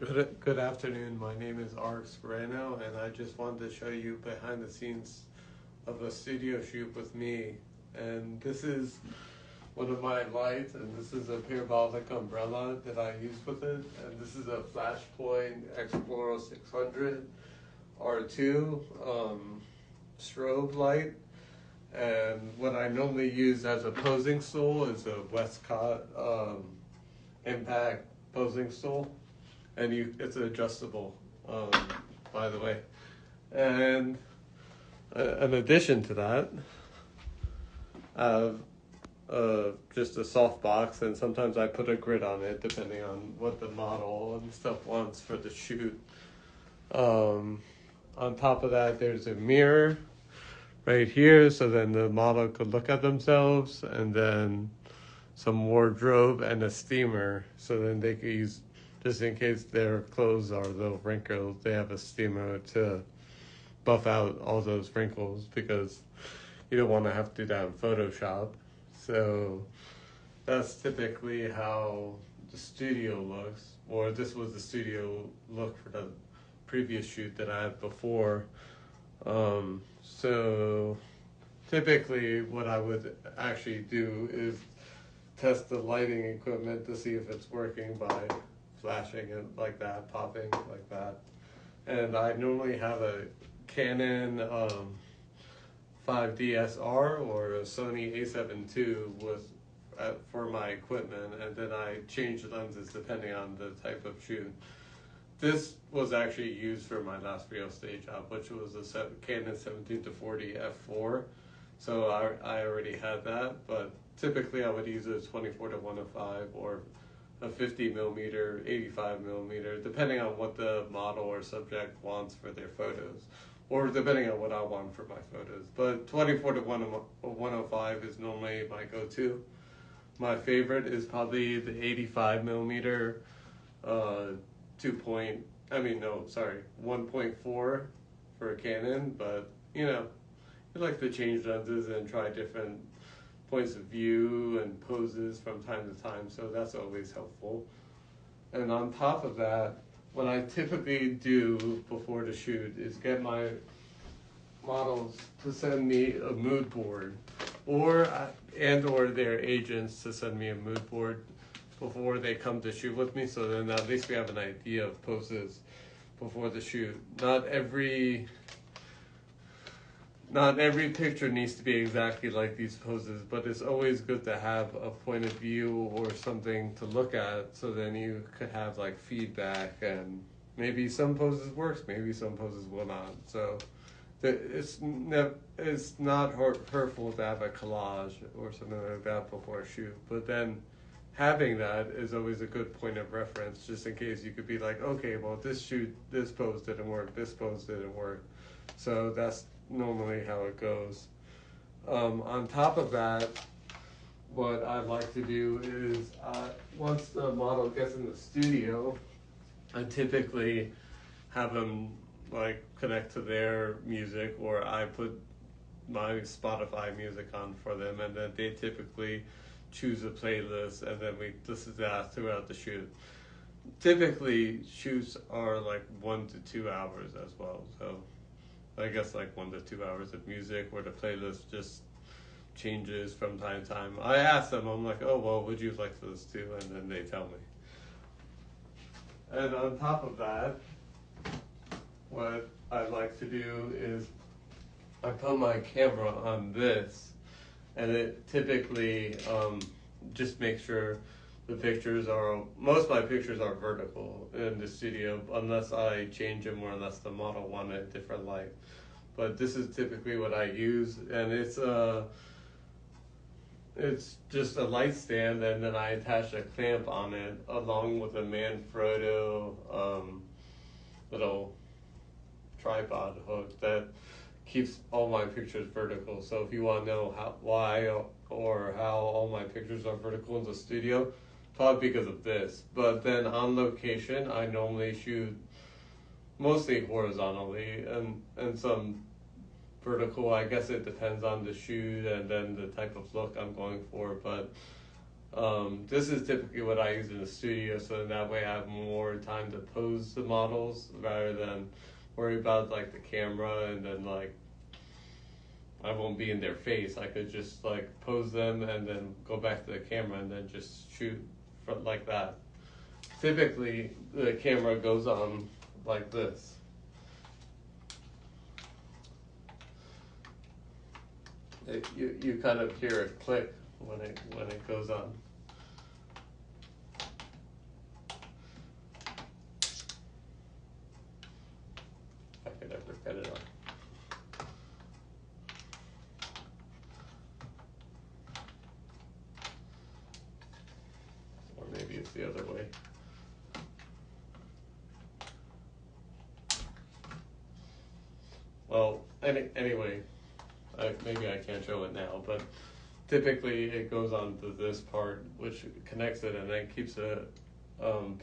Good afternoon. My name is Alex Moreno, and I just wanted to show you behind the scenes of a studio shoot with me. And this is one of my lights, and this is a parabolic umbrella that I use with it. And this is a Flashpoint Explorer 600 R2 strobe light. And what I normally use as a posing stool is a Westcott impact posing stool, and it's adjustable, by the way. And in addition to that, I have just a soft box, and sometimes I put a grid on it depending on what the model and stuff wants for the shoot. On top of that, there's a mirror right here, so then the model could look at themselves, and then some wardrobe and a steamer, so then they could use, just in case their clothes are a little wrinkled, they have a steamer to buff out all those wrinkles, because you don't want to have to do that in Photoshop. So that's typically how the studio looks, or this was the studio look for the previous shoot that I had before. So typically what I would actually do is test the lighting equipment to see if it's working by flashing it like that, popping like that. And I normally have a Canon 5DSR or a Sony A7 II with for my equipment, and then I change lenses depending on the type of shoot. This was actually used for my last real estate job, which was a Canon 17-40 f4. So I already had that, but typically I would use a 24-105 or a 50mm, 85mm, depending on what the model or subject wants for their photos, or depending on what I want for my photos. But 24-105 is normally my go-to. My favorite is probably the 85mm 1.4 for a Canon, but you know, I like to change lenses and try different points of view and poses from time to time, so that's always helpful. And on top of that, what I typically do before the shoot is get my models to send me a mood board, or their agents to send me a mood board before they come to shoot with me, so then at least we have an idea of poses before the shoot. Not every picture needs to be exactly like these poses, but it's always good to have a point of view or something to look at, so then you could have like feedback, and maybe some poses works, maybe some poses will not. So it's not hurtful to have a collage or something like that before a shoot, but then having that is always a good point of reference, just in case you could be like, okay, well, this pose didn't work, this pose didn't work. So that's normally how it goes. On top of that, what I like to do is once the model gets in the studio, I typically have them like connect to their music, or I put my Spotify music on for them, and then they typically choose a playlist, and then we listen to that throughout the shoot. Typically, shoots are like 1 to 2 hours as well, so I guess like 1 to 2 hours of music, where the playlist just changes from time to time. I ask them, I'm like, oh, well, would you like this too? And then they tell me. And on top of that, what I like to do is I put my camera on this, and it typically just makes sure most of my pictures are vertical in the studio, unless I change them or unless the model wanted a different light. But this is typically what I use, and it's just a light stand, and then I attach a clamp on it along with a Manfrotto little tripod hook that keeps all my pictures vertical. So if you want to know why or how all my pictures are vertical in the studio, probably because of this. But then on location, I normally shoot mostly horizontally and some vertical. I guess it depends on the shoot and then the type of look I'm going for, but This is typically what I use in the studio, so that way I have more time to pose the models rather than worry about like the camera, and then like I won't be in their face. I could just like pose them and then go back to the camera and then just shoot like that. Typically, the camera goes on like this. You kind of hear it click when it goes on. If I could ever get it on. Or maybe it's the other way. Well, anyway, maybe I can't show it now, but typically it goes on to this part, which connects it and then keeps the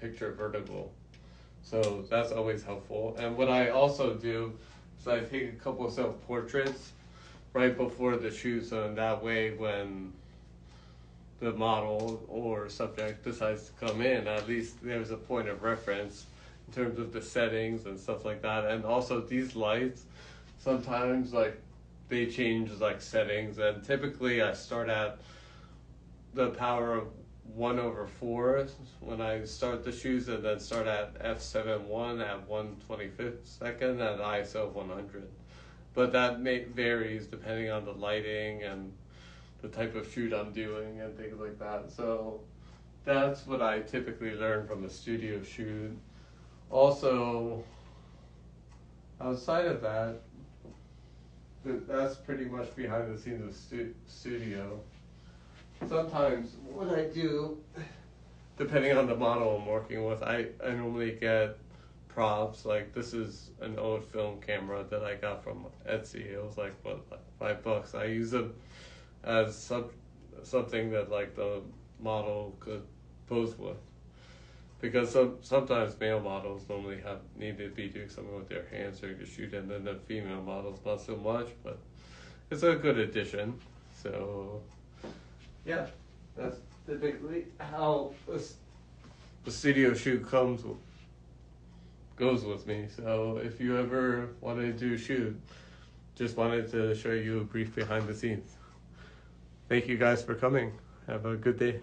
picture vertical. So that's always helpful. And what I also do is I take a couple of self-portraits right before the shoot, so in that way when the model or subject decides to come in, at least there's a point of reference in terms of the settings and stuff like that. And also these lights, sometimes like they change like settings, and typically I start at the power of 1/4 when I start the shoots, and then start at f7.1 at 1/25 second at ISO 100. But that varies depending on the lighting and the type of shoot I'm doing and things like that. So that's what I typically learn from a studio shoot. Also, outside of that, that's pretty much behind the scenes of studio. Sometimes what I do, depending on the model I'm working with, I normally get props. Like this is an old film camera that I got from Etsy. It was like $5. I use them as something that like the model could pose with, because sometimes male models normally need to be doing something with their hands during the shoot, and then the female models not so much, but it's a good addition. So yeah, that's typically how the studio shoot goes with me. So if you ever wanted to do a shoot, just wanted to show you a brief behind the scenes. Thank you guys for coming. Have a good day.